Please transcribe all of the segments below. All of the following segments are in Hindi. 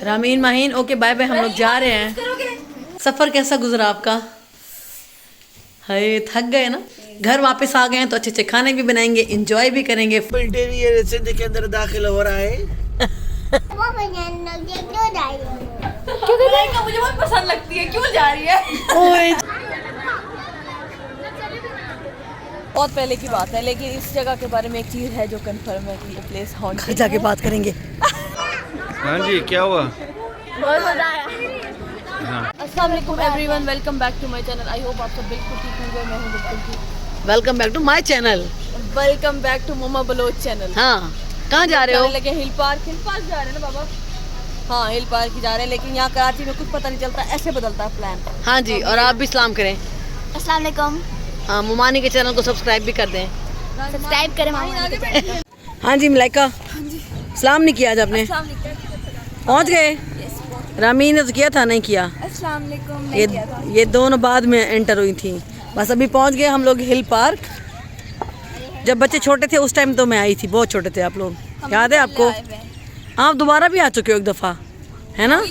Ramin Maheen okay bye bye, हम लोग जा रहे हैं। सफर कैसा गुजरा आपका? हाय थक गए ना? घर वापस आ गए हैं तो अच्छे अच्छे खाने भी बनाएंगे, एंजॉय भी करेंगे। सिंध के अंदर दाखिल हो रहा है। क्योंकि मुझे बहुत पसंद लगती है, क्यों जा रही है? बहुत पहले की बात है, लेकिन इस जगह के बारे में एक चीज़ है जो कंफर्म है कि ये प्लेस हॉन्टेड घर जाके बात करेंगे। हाँ जी, क्या हुआ? बहुत मजा आया। अस्सलाम वालेकुम everyone, welcome back to my channel. I hope आप सब बिल्कुल ठीक होंगे। मैं हूं बिल्कुल ठीक। Welcome back to my channel. Welcome back to Moma Baloch channel. हाँ, कहाँ जा रहे हो? लगे हिल पार्क जा रहे हैं ना बाबा? हाँ, हिल पार्क ही जा रहे हैं, लेकिन यहाँ कराची में कुछ पता नहीं चलता, ऐसे बदलता है प्लान। हाँ जी, और आप भी सलाम करें। अस्सलाम वालेकुम। हाँ, मुमानी के चैनल को सब्सक्राइब भी कर दें। सब्सक्राइब करें मामा। हाँ जी मलाइका, सलाम नहीं किया आज आपने? पहुँच गए? रामीन ने तो किया था, नहीं किया। अस्सलाम वालेकुम। ये दोनों बाद में एंटर हुई थी। बस अभी पहुँच गए हम लोग हिल पार्क। जब बच्चे छोटे थे उस टाइम तो मैं आई थी, बहुत छोटे थे आप लोग, याद है आपको? आप दोबारा भी आ चुके हो एक दफ़ा, है ना?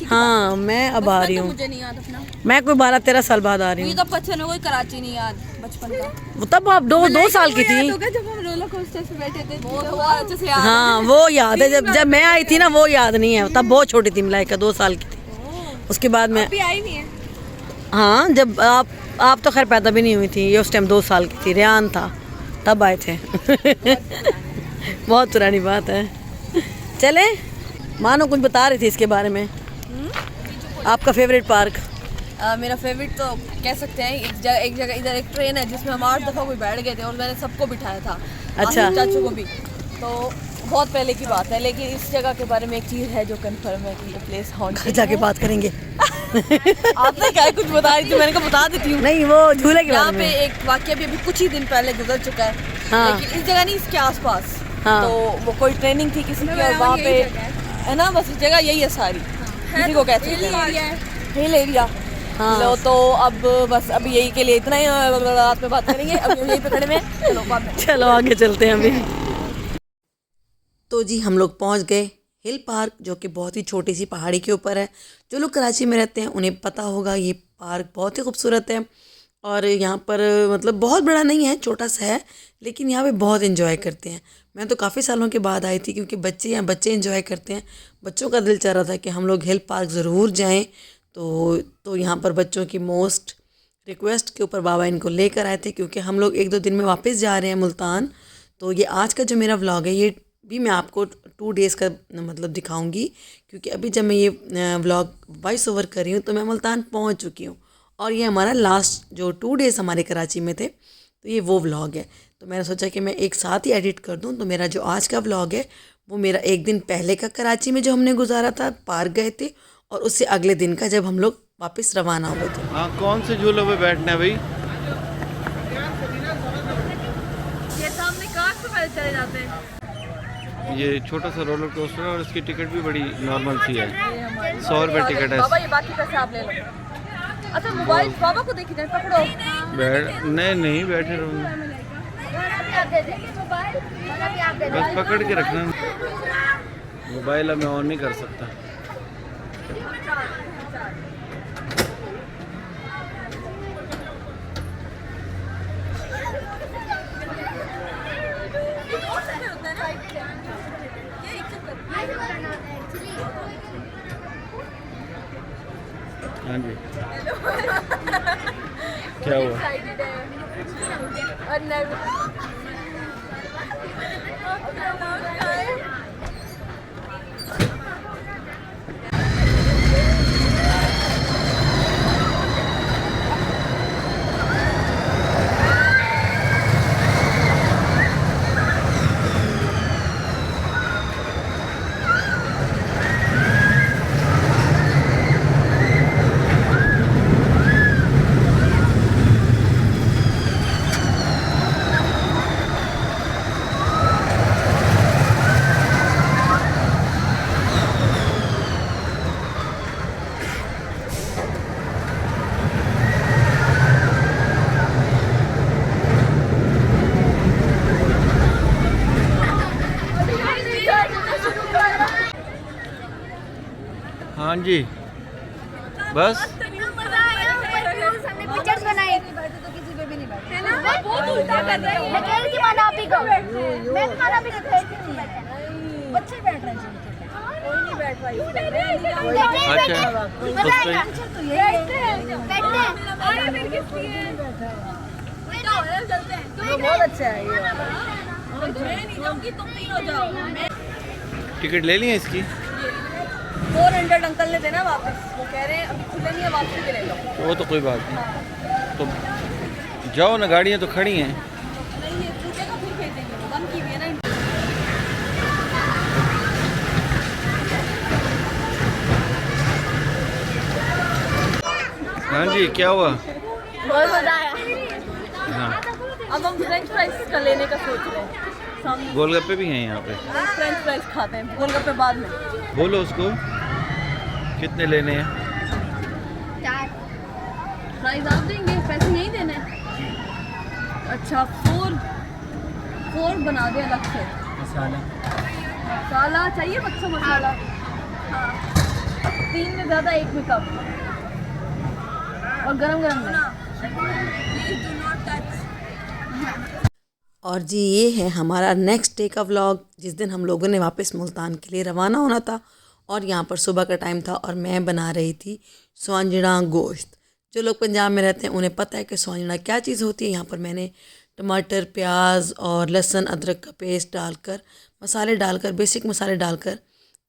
हाँ, मैं अब आ रही हूँ। मुझे नहीं याद अपना। मैं कोई 12-13 साल बाद आ रही हूँ। मुझे तो बचपन में कोई कराची नहीं याद, बचपन का। वो तब आप दो साल की थी। जब हम रोलर कोस्टर पे बैठे थे, वो तो बहुत अच्छे से याद है। हाँ वो याद है, जब मैं आई थी ना वो याद नहीं है, तब बहुत छोटी थी मलाइका, 2 साल की थी। उसके बाद में अभी आई नहीं है। हाँ, जब आप तो खैर पैदा भी नहीं हुई थी, ये उस टाइम 2 साल की थी, रेहान था तब आए थे। बहुत पुरानी बात है। चले, मानो कुछ बता रही थी इसके बारे में। आपका फेवरेट पार्क? मेरा फेवरेट तो कह सकते हैं, एक जगह इधर एक ट्रेन है जिसमें हम 8 दफ़ा कोई बैठ गए थे और मैंने सबको बिठाया था। अच्छा। आसिफ चाचू को भी। तो बहुत पहले की बात है, लेकिन इस जगह के बारे में एक चीज़ है जो कंफर्म है कि ये प्लेस घर हॉन्टेड जाके बात करेंगे। आपने क्या कुछ बता रही थी, मैंने कहा बता देती हूँ। नहीं, वो झूले के यहाँ बारे पे में। एक वाक्य भी अभी कुछ ही दिन पहले गुजर चुका है। हाँ। लेकिन इस जगह नहीं, इसके आसपास। हाँ। तो वो कोई ट्रेनिंग थी किसी की और वहाँ पे है ना, बस इस जगह यही है सारी, किसी को कहते हैं हिल एरिया। हाँ। लो तो अब बस अभी यही के लिए इतना ही, रात में बात करेंगे। अभी हम यहीं पे खड़े में, चलो बाद में। चलो आगे चलते हैं अभी। तो जी हम लोग पहुंच गए हिल पार्क, जो कि बहुत ही छोटी सी पहाड़ी के ऊपर है। जो लोग कराची में रहते हैं उन्हें पता होगा, ये पार्क बहुत ही खूबसूरत है। और यहाँ पर मतलब बहुत बड़ा नहीं है, छोटा सा है, लेकिन यहाँ पे बहुत एंजॉय करते हैं। मैं तो काफ़ी सालों के बाद आई थी, क्योंकि बच्चे एंजॉय करते हैं। बच्चों का दिल चाह रहा था कि हम लोग हिल पार्क ज़रूर जाएं। तो यहाँ पर बच्चों की मोस्ट रिक्वेस्ट के ऊपर बाबा इनको लेकर आए थे, क्योंकि हम लोग 1-2 दिन में वापस जा रहे हैं मुल्तान। तो ये आज का जो मेरा व्लॉग है, ये भी मैं आपको 2 डेज़ का मतलब दिखाऊंगी, क्योंकि अभी जब मैं ये व्लॉग वॉइस ओवर कर रही हूँ तो मैं मुल्तान पहुँच चुकी हूँ। और ये हमारा लास्ट जो 2 डेज़ हमारे कराची में थे, तो ये वो व्लॉग है। तो मैंने सोचा कि मैं एक साथ ही एडिट कर दूँ। तो मेरा जो आज का व्लॉग है वो मेरा 1 दिन पहले का कराची में जो हमने गुजारा था, पार्क गए थे, और उससे अगले दिन का जब हम लोग वापस रवाना हुए थे। हाँ, कौन से झूलों पे बैठना है भाई? ये सामने कार से पहले चले जाते हैं। ये छोटा सा रोलर कोस्टर है और इसकी टिकट भी बड़ी नॉर्मल सी है, 100 रुपये टिकट है। बाबा ये बाकी पैसे आप ले लो। अच्छा मोबाइल बाबा को देखी जाए, पकड़ो। नहीं बैठे रहो, बस पकड़ के रखना। मोबाइल अब मैं ऑन नहीं कर सकता। हाँ जी, क्या हुआ? हाँ जी बस मजा आया हमने पिक्चर्स बनाई तो किसी पे भी नहीं बैठे है ना बहुत उल्टा कर रहे हो मैं कह रही थी माना आप ही को मैं भी माना भी कह रही थी बच्चे बैठ रहे हैं कोई नहीं बैठ रहा अच्छा मजा आएगा तो ये बैठते हैं अरे फिर किस लिए चलते हैं बहुत अच्छा है ये मैं नहीं जाऊंगी तुम तीन हो जाओ टिकट ले ली है इसकी 400 अंकल ने देना वापस, वो कह रहे हैं अभी खुले नहीं है, वापसी के ले लो। वो तो कोई बात नहीं, तो जाओ ना, गाड़ियाँ तो खड़ी हैं। नहीं ये छूटेगा फिर भेजेंगे, वो बंद की हुई है ना। हाँ जी क्या हुआ? बहुत मजा आया। हाँ अब हम फ्रेंच फ्राइज का लेने का सोच रहे हैं। सामने गोलगप्पे भी हैं यहाँ पे। फ्रेंच फ्राइज खाते हैं, गोलगप्पे बाद में। बोलो उसको कितने लेने हैं। प्राइस आप देंगे, पैसे नहीं देने। अच्छा 4 बना दे अलग से। मसाला चाहिए बच्चों, मसाला। हाँ 3 में ज़्यादा 1 में कम, और गरम गरम में। और जी ये है हमारा नेक्स्ट डे का व्लॉग, जिस दिन हम लोगों ने वापस मुल्तान के लिए रवाना होना था। और यहाँ पर सुबह का टाइम था और मैं बना रही थी स्वांजड़ा गोश्त। जो लोग पंजाब में रहते हैं उन्हें पता है कि स्वांजड़ा क्या चीज़ होती है। यहाँ पर मैंने टमाटर, प्याज और लहसुन अदरक का पेस्ट डालकर, मसाले डालकर, बेसिक मसाले डालकर,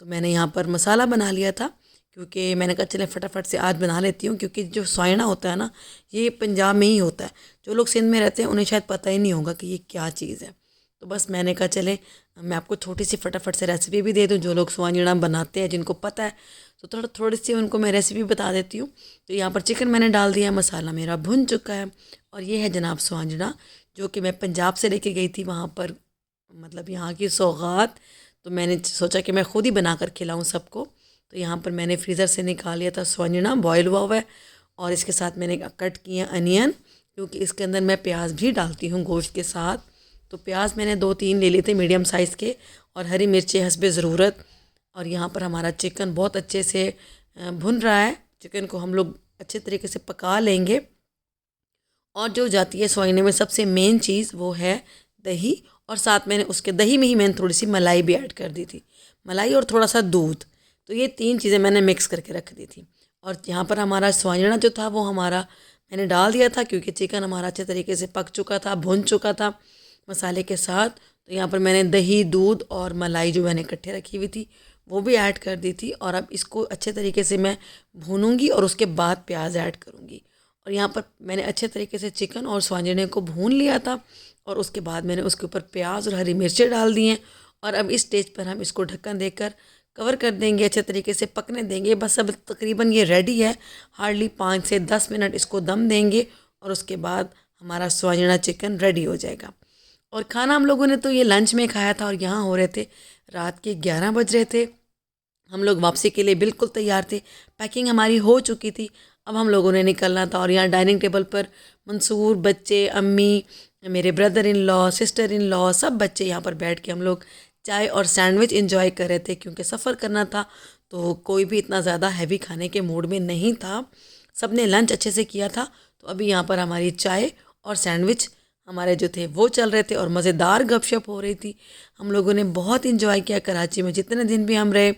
तो मैंने यहाँ पर मसाला बना लिया था। क्योंकि मैंने कहा चले फटाफट से आज बना लेती हूँ, क्योंकि जो स्वांजड़ा होता है ना, ये पंजाब में ही होता है। जो लोग सिंध में रहते हैं उन्हें शायद पता ही नहीं होगा कि ये क्या चीज़ है। तो बस मैंने कहा चले मैं आपको छोटी सी फटाफट से रेसिपी भी दे दूँ। जो लोग स्वांजड़ा बनाते हैं, जिनको पता है, तो थोड़ी सी उनको मैं रेसिपी बता देती हूँ। तो यहाँ पर चिकन मैंने डाल दिया, मसाला मेरा भुन चुका है। और ये है जनाब स्वांजड़ा, जो कि मैं पंजाब से लेके गई थी वहाँ पर, मतलब यहाँ की सौगात। तो मैंने सोचा कि मैं ख़ुद ही बना कर खिलाऊँ सबको। तो यहाँ पर मैंने फ्रीज़र से निकाल लिया था स्वांजड़ा, बॉयल हुआ है। और इसके साथ मैंने कट किए अनियन, क्योंकि इसके अंदर मैं प्याज भी डालती हूँ गोश्त के साथ। तो प्याज मैंने 2-3 ले लिए थे मीडियम साइज़ के, और हरी मिर्चें हस्बे ज़रूरत। और यहाँ पर हमारा चिकन बहुत अच्छे से भुन रहा है। चिकन को हम लोग अच्छे तरीके से पका लेंगे। और जो जाती है स्वांजड़े में सबसे मेन चीज़, वो है दही। और साथ मैंने उसके दही में ही मैंने थोड़ी सी मलाई भी ऐड कर दी थी, मलाई और थोड़ा सा दूध। तो ये 3 चीज़ें मैंने मिक्स करके रख दी थी। और यहाँ पर हमारा स्वांजड़ा जो था वो हमारा मैंने डाल दिया था, क्योंकि चिकन हमारा अच्छे तरीके से पक चुका था, भुन चुका था मसाले के साथ। तो यहाँ पर मैंने दही, दूध और मलाई जो मैंने इकट्ठे रखी हुई थी वो भी ऐड कर दी थी। और अब इसको अच्छे तरीके से मैं भूनूंगी और उसके बाद प्याज ऐड करूँगी। और यहाँ पर मैंने अच्छे तरीके से चिकन और स्वांजड़े को भून लिया था, और उसके बाद मैंने उसके ऊपर प्याज और हरी मिर्चें डाल दी हैं। और अब इस स्टेज पर हम इसको ढक्कन देकर कवर कर देंगे, अच्छे तरीके से पकने देंगे। बस अब तकरीबन ये रेडी है, हार्डली 5 से 10 मिनट इसको दम देंगे, और उसके बाद हमारा स्वांजड़ा चिकन रेडी हो जाएगा। और खाना हम लोगों ने तो ये लंच में खाया था, और यहाँ हो रहे थे रात के 11 बज रहे थे। हम लोग वापसी के लिए बिल्कुल तैयार थे, पैकिंग हमारी हो चुकी थी, अब हम लोगों ने निकलना था। और यहाँ डाइनिंग टेबल पर मंसूर, बच्चे, अम्मी, मेरे brother in law, sister in law, सब बच्चे यहाँ पर बैठ के हम लोग चाय और सैंडविच एंजॉय कर रहे थे। क्योंकि सफ़र करना था तो कोई भी इतना ज़्यादा हैवी खाने के मूड में नहीं था, सब ने लंच अच्छे से किया था। तो अभी यहाँ पर हमारी चाय और सैंडविच हमारे जो थे वो चल रहे थे, और मज़ेदार गपशप हो रही थी। हम लोगों ने बहुत इंजॉय किया कराची में, जितने दिन भी हम रहे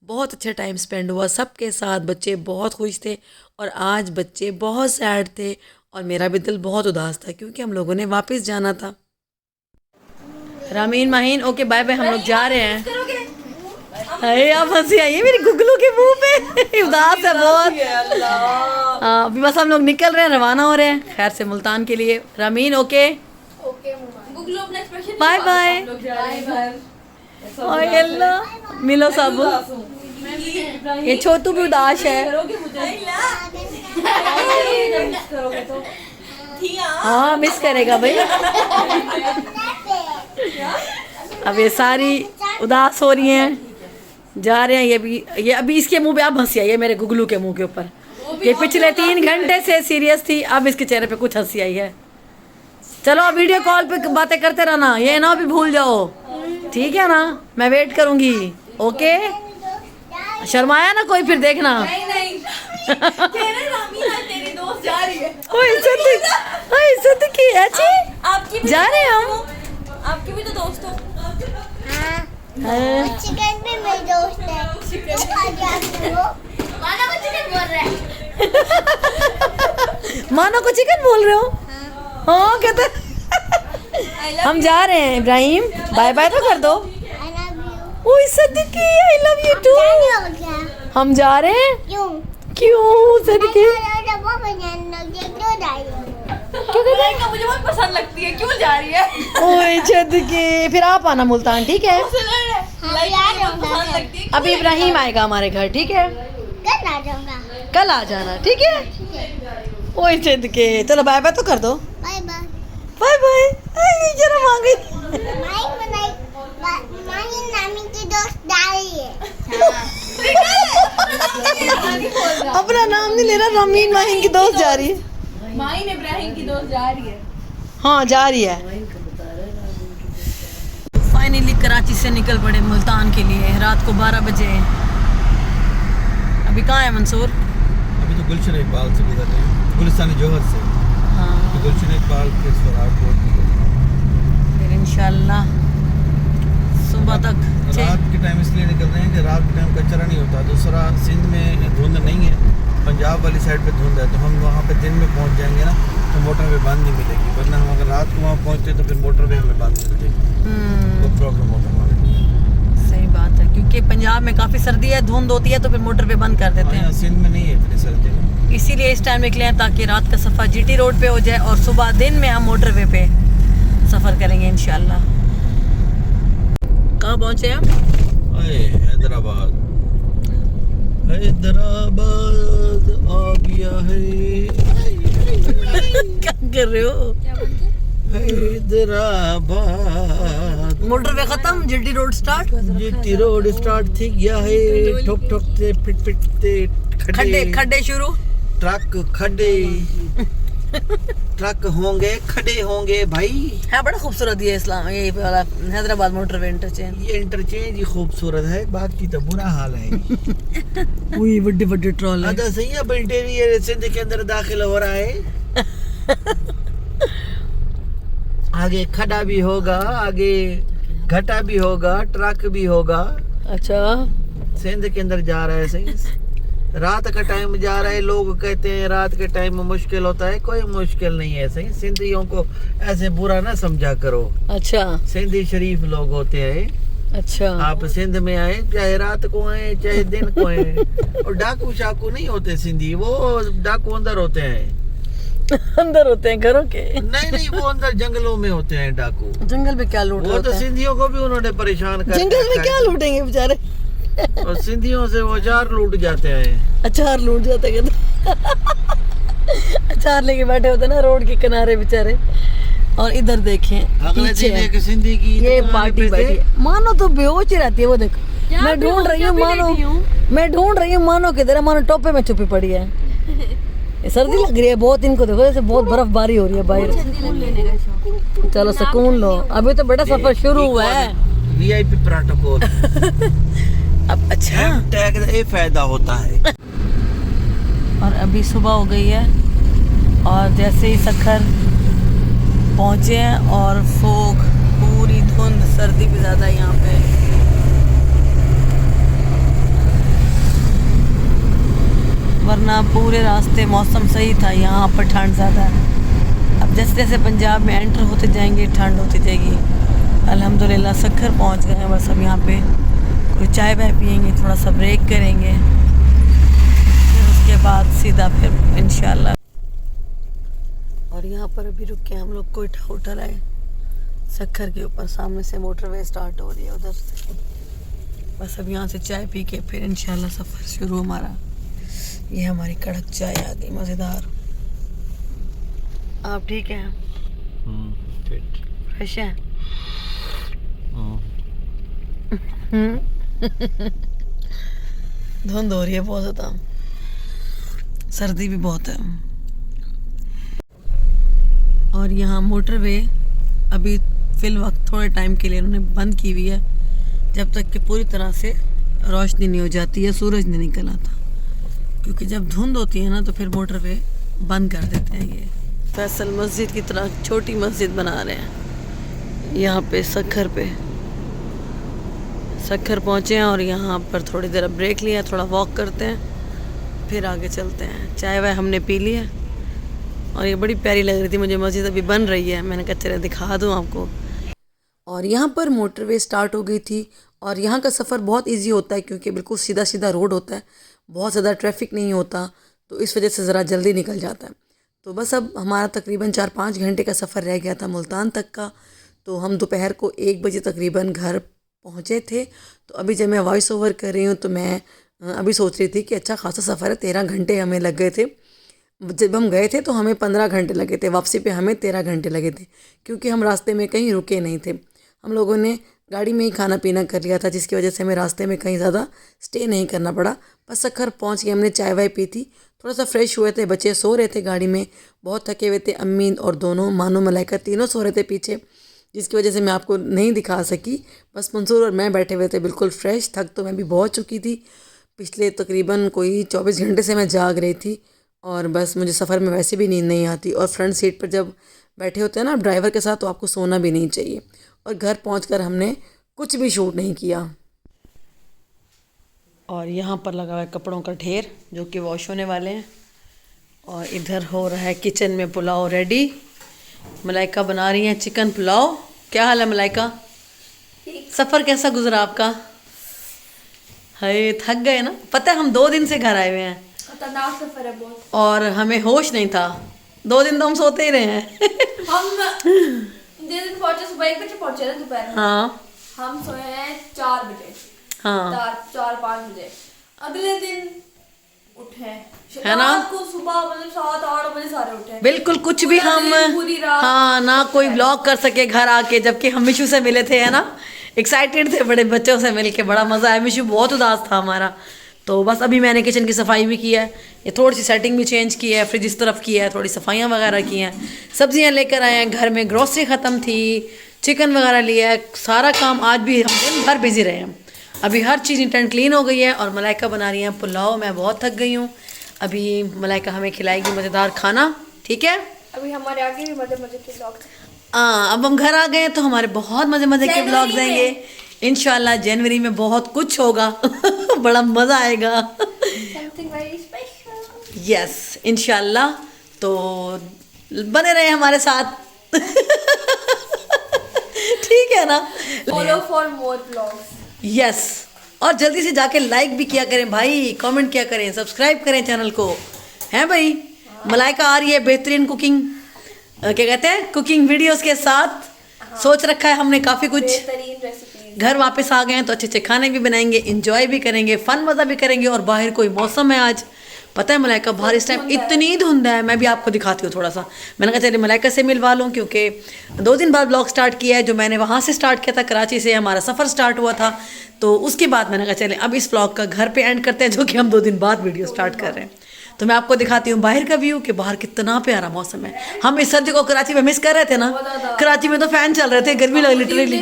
बहुत अच्छा टाइम स्पेंड हुआ सबके साथ। बच्चे बहुत खुश थे, और आज बच्चे बहुत सैड थे, और मेरा भी दिल बहुत उदास था, क्योंकि हम लोगों ने वापस जाना था। Rameen, Maheen, okay bye bye, हम लोग जा रहे हैं। अरे आप हंसी आई है मेरी गुगलू के मुंह पे, उदास है बहुत। अभी बस हम लोग निकल रहे हैं, रवाना हो रहे हैं खैर से मुल्तान के लिए। रामीन ओके, बाय बाय, मिलो सब। ये छोटू भी उदास है। हाँ मिस करेगा भाई। अब ये सारी उदास हो रही हैं, जा रहे हैं। ये अभी इसके मुंह पे अब हंसी आई है, मेरे गुगलू के मुंह के ऊपर। ये पिछले 3 घंटे से सीरियस थी, अब इसके चेहरे पे कुछ हंसी आई है। चलो वीडियो कॉल पे बातें करते रहना, ये ना भी भूल जाओ, ठीक है ना? मैं वेट करूँगी, ओके। शर्माया ना कोई, फिर देखना। नहीं कह रहे रामीना तेरी दोस्त जा रही है। ओए सदकी अच्छी आपकी भी जा रहे हैं हम। आपकी भी तो दोस्त हो। हाँ। चिकन भी मेरी दोस्त है। माना वो चिकन बोल रहा है। मानो को चिकन बोल रहे हो? हाँ कहते हम जा रहे हैं इब्राहिम, बाय बाय तो कर दो। I love you। ओए सदकी आई लव यू टू। जाने हो गया। हम जा रहे हैं। क्यों? क्यों सदकी? बहुत बढ़िया क्यों जा रही हो? क्यों का मुझे बहुत पसंद लगती है, क्यों जा रही है? ओए सदकी फिर आप आना मुल्तान, ठीक है? लाइक बहुत पसंद लगती है। अभी इब्राहिम आएगा हमारे घर, ठीक है? कल आ जाऊंगा। कल आ जाना, ठीक है? ओए सदकी चलो बाय बाय तो कर दो। Bye bye. Bye bye. जरा आ गई। माही नामी की दोस्त जा रही है। अपना नाम नहीं ले रहा, रमीन माहिन की दोस्त जा रही है। माइन इब्राहिम की दोस्त जा रही है। हाँ जा रही है। फाइनली कराची से निकल पड़े मुल्तान के लिए रात को 12 बजे। अभी कहाँ है मंसूर? अभी तो गुलशन इकबाल से गुजर रहे हैं, गुलिस्तान जोहर से। हाँ तो गुलशन इकबाल के सोराखपुर फिर इंशाल्लाह सुबह तक रात के टाइम इसलिए निकल रहे हैं कि रात के टाइम कचरा नहीं होता। दूसरा सिंध में धुंध नहीं है, पंजाब वाली साइड पे धुंध है, तो हम वहाँ पे दिन में पहुँच जाएंगे ना तो मोटर वे बंद नहीं मिलेगी, वरना हम अगर रात को वहाँ पहुँचते तो फिर मोटर वे हमें बंद मिलती, तो प्रॉब्लम होता हमारे लिए। सही बात है, क्योंकि पंजाब में काफ़ी सर्दी है, धुंध होती है, तो फिर मोटर पे बंद कर देते यहाँ हैं। सिंध में नहीं है इतनी सर्दी में, इसीलिए इस टाइम निकले हैं ताकि रात का सफ़र जीटी रोड पे हो जाए और सुबह दिन में हम मोटरवे पे सफ़र करेंगे इंशाल्लाह। कहाँ पहुँचे हम? हैदराबाद। हैदराबाद आ गया है। क्या कर रहे हो? हैदराबाद। मोटरवे खत्म, GT road start. GT road start थी गया है, ठोक ठोक से पिट पिट से खड्डे खड्डे शुरू। ट्रक खड्डे ट्रक होंगे, खड्डे होंगे भाई। है बड़ा खूबसूरत ये इस्लाम, ये वाला हैदराबाद मोटरवे इंटरचेंज। ये इंटरचेंज ही खूबसूरत है, बाकी तो बुरा हाल है। वही बड़े बड़े ट्रॉल है। आधा सही है, बिल्टेरियर सिंध के अंदर दाखिल हो रहा है। आगे खड्डा भी होगा, आगे घटा भी होगा, ट्रक भी होगा। अच्छा सिंध के अंदर जा रहा है सही। रात का टाइम जा रहा है, लोग कहते हैं रात के टाइम में मुश्किल होता है, कोई मुश्किल नहीं है सही। सिंधियों को ऐसे बुरा ना समझा करो। अच्छा सिंधी शरीफ लोग होते हैं। अच्छा आप सिंध में आए, चाहे रात को आए चाहे दिन को आए, और डाकू शाकू नहीं होते सिंधी, वो डाकू अंदर होते हैं। अंदर होते हैं घरों के? नहीं वो अंदर जंगलों में होते हैं डाकू। जंगल में क्या लूट वो होता तो है? सिंधियों को भी उन्होंने परेशान कर जंगल में क्या लूटेंगे बेचारे? और सिंधियों से वो अचार लूट जाते हैं। अचार लूट जाते कहते। अचार लेके बैठे होते ना रोड के किनारे बेचारे। और इधर देखें अगले पीछे दिन एक सिंधी की ये दुकान पार्टी पे बैठी से- है। मानो तो बेहोश ही रहती है वो, देखो मैं ढूंढ रही हूँ मानो किधर है। मानो टोपे में छुपी पड़ी है। ये सर्दी लग रही है बहुत इनको, देखो जैसे बहुत बर्फबारी हो रही है बाहर। चलो सुकून लो, अभी तो बड़ा सफर शुरू हुआ है। VIP protocol. अब अच्छा टैग का ये फायदा होता है। और अभी सुबह हो गई है और जैसे ही सखर पहुंचे हैं और फोग पूरी धुंध, सर्दी भी ज़्यादा है यहाँ पे। वरना पूरे रास्ते मौसम सही था, यहाँ पर ठंड ज़्यादा है। अब जैसे जैसे पंजाब में एंटर होते जाएंगे ठंड होती जाएगी। अल्हम्दुलिल्लाह सखर पहुँच गए हैं, बस अब यहाँ पे कोई चाय वाय पियेंगे, थोड़ा सा ब्रेक करेंगे, फिर उसके बाद सीधा फिर इंशाल्लाह। और यहाँ पर अभी रुक के हम लोग कोयटा होटल आए, सखर के ऊपर सामने से मोटरवे स्टार्ट हो रही है उधर से। बस अब यहाँ से चाय पी के फिर इंशाल्लाह सफ़र शुरू हमारा। ये हमारी कड़क चाय आ गई मज़ेदार। आप ठीक हैं? फ्रेश हैं? धुंध हो रही है बहुत ज़्यादा, सर्दी भी बहुत है। और यहाँ मोटरवे अभी फिल वक्त थोड़े टाइम के लिए उन्होंने बंद की हुई है, जब तक कि पूरी तरह से रोशनी नहीं हो जाती है, सूरज नहीं निकल आता, क्योंकि जब धुंध होती है ना तो फिर मोटरवे बंद कर देते हैं। ये फैसल मस्जिद की तरह छोटी मस्जिद बना रहे हैं यहाँ पे सखर पहुँचे हैं और यहाँ पर थोड़ी देर ब्रेक लिया, थोड़ा वॉक करते हैं फिर आगे चलते हैं। चाय वाय हमने पी लिया और ये बड़ी प्यारी लग रही थी मुझे मस्जिद, अभी बन रही है, मैंने कहा चले दिखा दूँ आपको। और यहाँ पर मोटरवे स्टार्ट हो गई थी और यहाँ का सफ़र बहुत इजी होता है क्योंकि बिल्कुल सीधा सीधा रोड होता है, बहुत ज़्यादा ट्रैफिक नहीं होता, तो इस वजह से ज़रा जल्दी निकल जाता है। तो बस अब हमारा तकरीबन 4-5 घंटे का सफ़र रह गया था मुल्तान तक का। तो हम दोपहर को 1 बजे तकरीबन घर पहुँचे थे। तो अभी जब मैं वॉइस ओवर कर रही हूँ तो मैं अभी सोच रही थी कि अच्छा खासा सफ़र है, 13 घंटे हमें लग गए थे। जब हम गए थे तो हमें 15 घंटे लगे थे, वापसी पे हमें 13 घंटे लगे थे, क्योंकि हम रास्ते में कहीं रुके नहीं थे। हम लोगों ने गाड़ी में ही खाना पीना कर लिया था, जिसकी वजह से हमें रास्ते में कहीं ज़्यादा स्टे नहीं करना पड़ा। बस सखर पहुंच के हमने चाय वाय पी थी, थोड़ा सा फ्रेश हुए थे, बच्चे सो रहे थे गाड़ी में, बहुत थके हुए थे। अम्मी और दोनों मानो मलाइका तीनों सो रहे थे पीछे, जिसकी वजह से मैं आपको नहीं दिखा सकी। बस मंसूर और मैं बैठे हुए थे बिल्कुल फ्रेश। थक तो मैं भी बहुत चुकी थी, पिछले तकरीबन कोई 24 घंटे से मैं जाग रही थी और बस मुझे सफ़र में वैसे भी नींद नहीं आती। और फ्रंट सीट पर जब बैठे होते हैं ना ड्राइवर के साथ, तो आपको सोना भी नहीं चाहिए। और घर पहुंचकर हमने कुछ भी शूट नहीं किया। और यहाँ पर लगा हुआ है कपड़ों का ढेर जो कि वॉश होने वाले हैं। और इधर हो रहा है किचन में पुलाव रेडी। मलाइका बना रही हैं चिकन पुलाव। क्या हाल है मलाइका? सफ़र कैसा गुजरा आपका? है थक गए ना? पता है हम 2 दिन से घर आए हुए हैं, खतरनाक सफर है बहुत, और हमें होश नहीं था। 2 दिन तो हम सोते ही रहे हैं। हम दिन पहुंचे सुबह 1 बजे पहुंचे ना दोपहर में। हाँ हम सोए हैं 4 बजे, हाँ 4-5 बजे। अगले दिन उठे है ना, रात को सुबह मतलब 7-8 बजे सारे उठे, बिल्कुल कुछ भी हम पूरी रात। हाँ ना कोई व्लॉग कर सके घर आके, जबकि हम मिशू से मिले थे, है ना, एक्साइटेड थे बड़े, बच्चों से मिलके बड़ा मज़ा आया। मिशू बहुत उदास था हमारा। तो बस अभी मैंने किचन की सफाई भी की है, ये थोड़ी सी सेटिंग भी चेंज की है, फ्रिज इस तरफ की है, थोड़ी सफाइयाँ वगैरह की हैं, सब्जियाँ लेकर आए हैं, घर में ग्रोसरी ख़त्म थी, चिकन वगैरह लिया है, सारा काम आज भी हम दिन भर बिजी रहे हैं। अभी हर चीज़ नीट एंड क्लीन हो गई है और मलाइका बना रही हैं पुलाव। मैं बहुत थक गई हूँ। अभी मलाइका हमें खिलाएगी मज़ेदार खाना, ठीक है। अभी हमारे आगे भी मजे मजे के ब्लॉग। हाँ अब हम घर आ गए हैं तो हमारे बहुत मज़े मज़े के ब्लॉग्स आएंगे इंशाल्लाह। जनवरी में बहुत कुछ होगा। बड़ा मज़ा आएगा। Something very special. यस इंशाल्लाह, तो बने रहे हमारे साथ। ठीक है ना, follow for more blogs. Yes, और जल्दी से जाके लाइक भी किया करें भाई, कमेंट किया करें, सब्सक्राइब करें चैनल को, हैं भाई। मलाइका आ रही है बेहतरीन कुकिंग, क्या कहते हैं, कुकिंग वीडियोस के साथ। सोच रखा है हमने काफ़ी कुछ। बेहतरीन रेसिपी। घर वापस आ गए हैं तो अच्छे अच्छे खाने भी बनाएंगे, इंजॉय भी करेंगे, फन मज़ा भी करेंगे। और बाहर कोई मौसम है आज, पता है मलाइका, बाहर इस टाइम इतनी धुंध है। मैं भी आपको दिखाती हूँ थोड़ा सा। मैंने कहा चलिए मलाइका से मिलवा लूँ, क्योंकि 2 दिन बाद ब्लॉग स्टार्ट किया है, जो मैंने वहाँ से स्टार्ट किया था, कराची से हमारा सफ़र स्टार्ट हुआ था। तो उसके बाद मैंने कहा चले अब इस ब्लॉग का घर पे एंड करते हैं, जो कि हम 2 दिन बाद वीडियो स्टार्ट कर रहे हैं। तो मैं आपको दिखाती हूँ बाहर का व्यू कि बाहर कितना प्यारा मौसम है। हम इस सर्दी को कराची में मिस कर रहे थे ना, कराची में तो फ़ैन चल रहे थे, गर्मी लग लिटरली,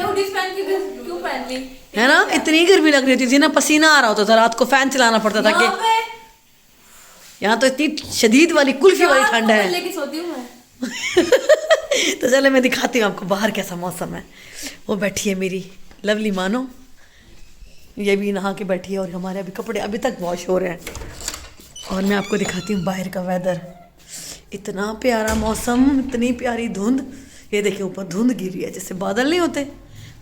है ना, इतनी गर्मी लग रही थी ना, पसीना आ रहा होता था, रात को फ़ैन चलाना पड़ता था। कि यहाँ तो इतनी शदीद वाली कुल्फी वाली ठंड है। लेके सोती हूँ मैं। तो चले मैं दिखाती हूँ आपको बाहर कैसा मौसम है। वो बैठी है मेरी लवली मानो, ये भी नहा के बैठी है, और हमारे अभी कपड़े अभी तक वॉश हो रहे हैं। और मैं आपको दिखाती हूँ बाहर का वेदर, इतना प्यारा मौसम, इतनी प्यारी धुंध। ये देखिए ऊपर धुंध गिरी है, जैसे बादल नहीं होते।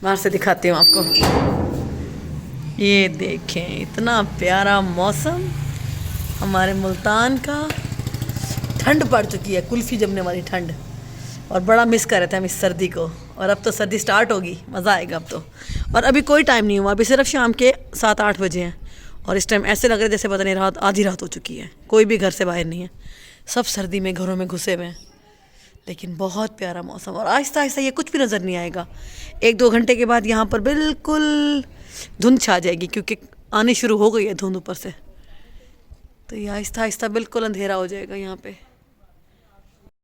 बाहर से दिखाती हूँ आपको, ये देखें इतना प्यारा मौसम हमारे मुल्तान का। ठंड पड़ चुकी है, कुल्फ़ी जमने वाली ठंड, और बड़ा मिस कर रहे थे हम इस सर्दी को। और अब तो सर्दी स्टार्ट होगी, मज़ा आएगा अब तो। और अभी कोई टाइम नहीं हुआ, अभी सिर्फ शाम के 7-8 बजे हैं, और इस टाइम ऐसे लग रहा है जैसे पता नहीं रात आधी रात हो चुकी है। कोई भी घर से बाहर नहीं है, सब सर्दी में घरों में घुसे हुए हैं। लेकिन बहुत प्यारा मौसम, और आहिस्ता आहिस्ता ये कुछ भी नज़र नहीं आएगा। 1-2 घंटे के बाद यहाँ पर बिल्कुल धुंध छा जाएगी, क्योंकि आनी शुरू हो गई है धुंध ऊपर से। तो ये आहिस्ता आहिस्ता बिल्कुल अंधेरा हो जाएगा यहाँ पे।